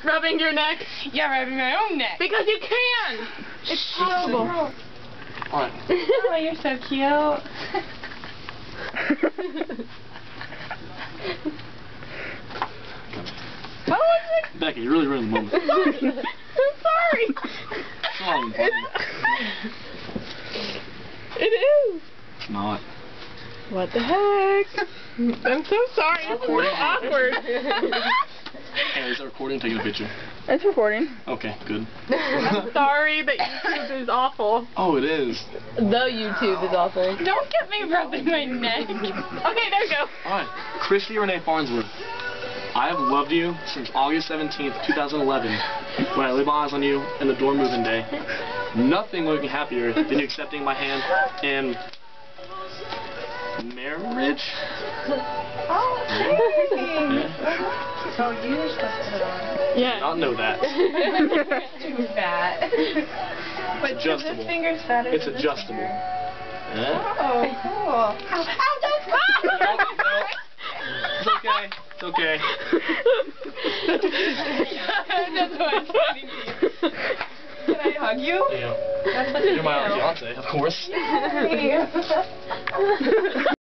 Rubbing your neck? Yeah, rubbing my own neck. Because you can! It's possible. Alright. Oh, you're so cute. What was it? Becky, you're really ruining the moment. I'm sorry. Come on. It is. It's not. What the heck? I'm so sorry. It's so awkward. Hey, is it recording? Taking a picture. It's recording. Okay, good. I'm sorry that YouTube is awful. Oh, it is. The YouTube is awful. Don't get me rubbing my neck. Okay, there you go. Alright. Christy Renee Farnsworth. I have loved you since August 17th, 2011, when I laid my eyes on you in the dorm moving day. Nothing would make me happier than you accepting my hand in marriage. Oh, Yeah. so you're supposed to put on. Yeah. Not know that. Too fat. But Adjustable. this finger's fatter It's than this adjustable. finger. Yeah? Oh, cool. Ow, don't stop! No. It's okay. It's okay. That's why I'm pointing to you. Can I hug you? Yeah. That's what You're my fiance, of course. Yay.